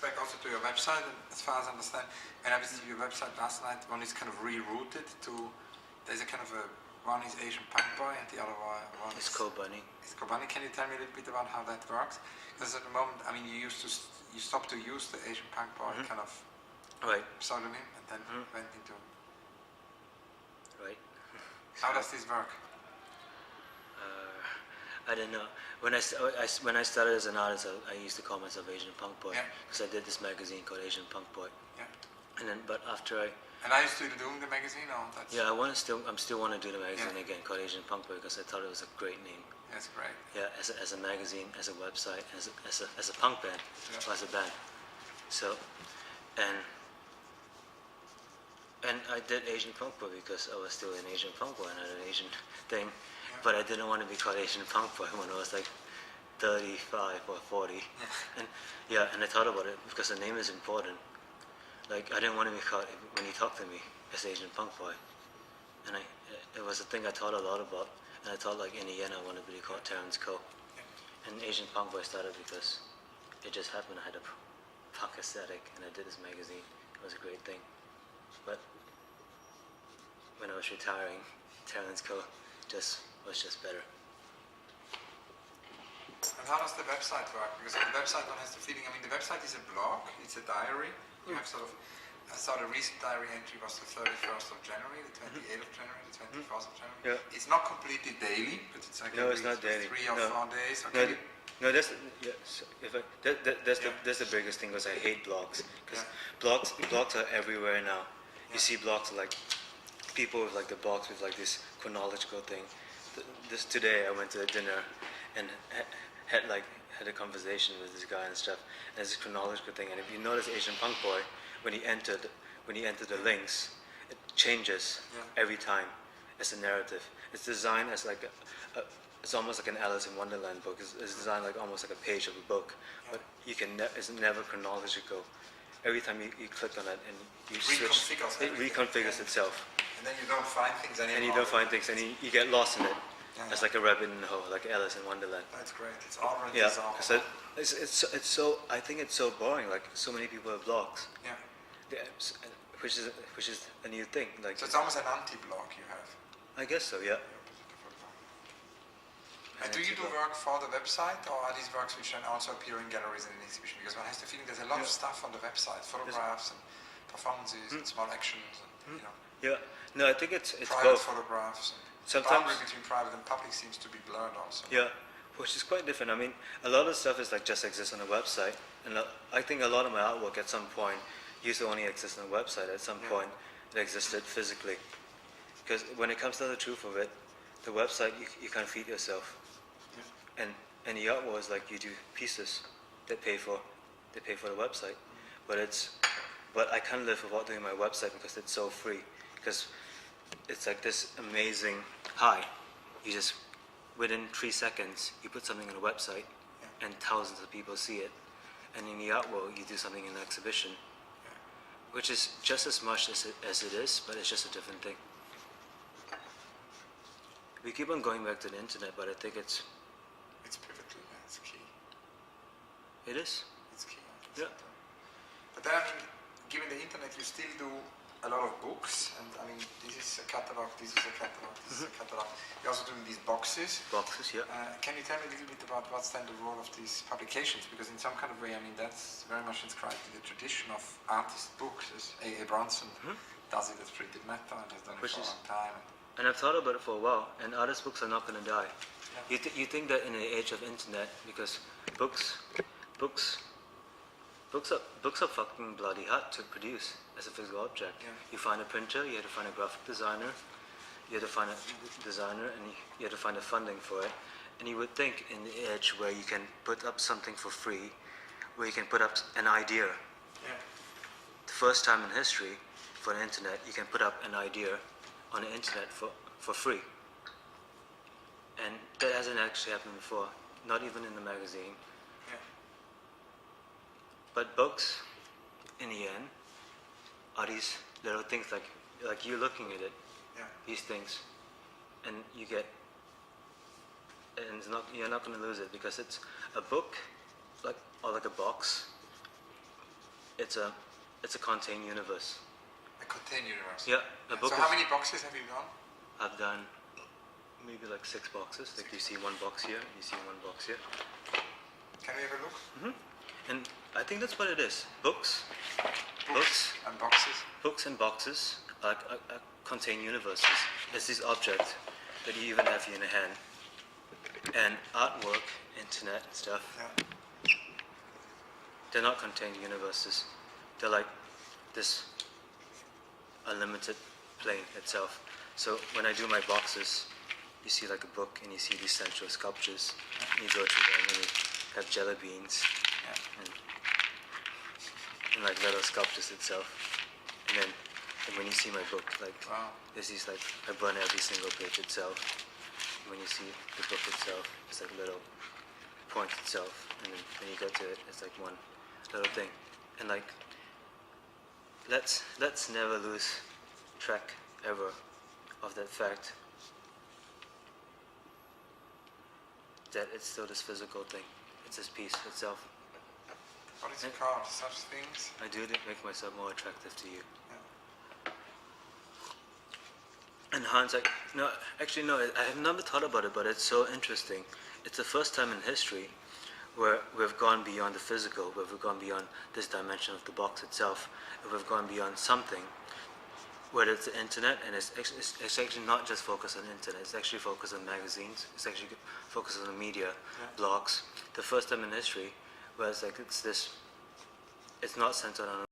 Back also to your website, and as far as I understand, when I visited your website last night, one is kind of rerouted to, there's a kind of a, one is Asian Punk Boy and the other one is Koh Bunny. It's Koh Bunny. Can you tell me a little bit about how that works? Because at the moment, I mean, you stopped to use the Asian Punk Boy kind of pseudonym and then went into... Right. How does this work? I don't know. When I started as an artist, I used to call myself Asian Punk Boy because I did this magazine called Asian Punk Boy. Yeah. And then, but after I... And are you still doing the magazine, or that's... Yeah, I'm still want to do the magazine again called Asian Punk Boy because I thought it was a great name. That's great. Yeah, as a magazine, as a website, as a punk band, or as a band. So, and I did Asian Punk Boy because I was still an Asian Punk Boy and I had an Asian thing. But I didn't want to be called Asian Punk Boy when I was like 35 or 40. And and I thought about it because the name is important. Like, I didn't want to be called, when he talked to me, as Asian Punk Boy. And it was a thing I thought a lot about. And I thought, like, in the end I wanted to be called Terence Koh. And Asian Punk Boy started because it just happened. I had a punk aesthetic and I did this magazine. It was a great thing. But when I was retiring, Terence Koh was just better. And how does the website work? Because on the website one has the feeling, I mean, the website is a blog, it's a diary. You have sort of, I saw the recent diary entry was the 31st of January, the 28th of January, the 24th of January. Yeah. It's not completely daily, but it's like no, it's not daily. 3 or 4 days. No, that's the biggest thing because I hate blogs. Because blogs are everywhere now. You see blogs like people with like the blogs with like this chronological thing. Today I went to a dinner and had a conversation with this guy and stuff. And it's a chronological thing. And if you notice Asian Punk Boy, when he entered the links, it changes every time as a narrative. It's designed as like it's almost like an Alice in Wonderland book. It's designed like almost like a page of a book, but it's never chronological. Every time you click on it and you switch, it reconfigures itself. And then you don't find things anymore. And you don't find things, and you get lost in it. It's like a rabbit in a hole, like Alice in Wonderland. That's great. It's already so it's so, I think it's so boring. Like so many people have blogs. Yeah. Which is a new thing. Like, so it's almost an anti-blog you have. I guess so. Yeah. And do you do work for the website, or are these works which can also appear in galleries and in exhibition? Because one has the feeling there's a lot of stuff on the website, photographs and performances and small actions and Yeah. No, I think it's private both. photographs. And sometimes the boundary between private and public seems to be blurred also. Yeah, which is quite different. I mean, a lot of stuff is like just exists on a website, and I think a lot of my artwork at some point used to only exist on a website. At some point, it existed physically. Because when it comes to the truth of it, the website you can't feed yourself. And the artwork is like you do pieces that pay for the website, but I can't live without doing my website because it's so free. Because it's like this amazing high. You just within 3 seconds you put something on a website, and thousands of people see it. And in the art world, you do something in an exhibition, which is just as much as it is, but it's just a different thing. We keep on going back to the internet, but I think it's pivotal. It's key. It is. It's key. Yeah. But then, I mean, given the internet, you still do a lot of books, and I mean, this is a catalog, this is a catalog, this is a catalog. You're also doing these boxes. Boxes, yeah. Can you tell me a little bit about what's then the role of these publications? Because in some kind of way, I mean, that's very much inscribed in the tradition of artist books. As A. Bronson does it as printed matter and has done it for a long time. And I've thought about it for a while, and artist books are not going to die. Yeah. You think that in the age of internet, because books are fucking bloody hard to produce as a physical object. Yeah. You find a printer, you have to find a graphic designer, you have to find a designer, and you have to find the funding for it. And you would think in the age where you can put up something for free, where you can put up an idea. Yeah. The first time in history for the internet, you can put up an idea on the internet for free. And that hasn't actually happened before, not even in the magazine. Yeah. But books, in the end, are these little things like you looking at it, these things, and you're not going to lose it because it's a book, like a box, it's a contained universe. A contained universe. Yeah, a book. So how many boxes have you done? I've done maybe like 6 boxes. Like you see one box here, you see one box here. Can we have a look? And I think that's what it is. Books And boxes. Books and boxes are contain universes. It's this object that you even have in your hand. And artwork, internet and stuff, Yeah. they're not contained universes. They're like this unlimited plane itself. So when I do my boxes, you see like a book and you see these central sculptures. And you go through them and you have jelly beans and like little sculptures itself. And then when you see my book, like there's these like, I burn every single page itself. And when you see the book itself, it's like a little point itself. And then when you get to it, it's like one little thing. And like, let's never lose track ever of that fact that it's still this physical thing. It's this piece itself. What is it called? Such things? I do make myself more attractive to you. Yeah. And Hans, like, no, actually no, I have never thought about it, but it's so interesting. It's the first time in history where we've gone beyond the physical, where we've gone beyond this dimension of the box itself, and we've gone beyond something, whether it's the internet, and it's actually not just focused on the internet, it's actually focused on magazines, it's actually focused on the media, blogs. The first time in history where it's like, it's not centered on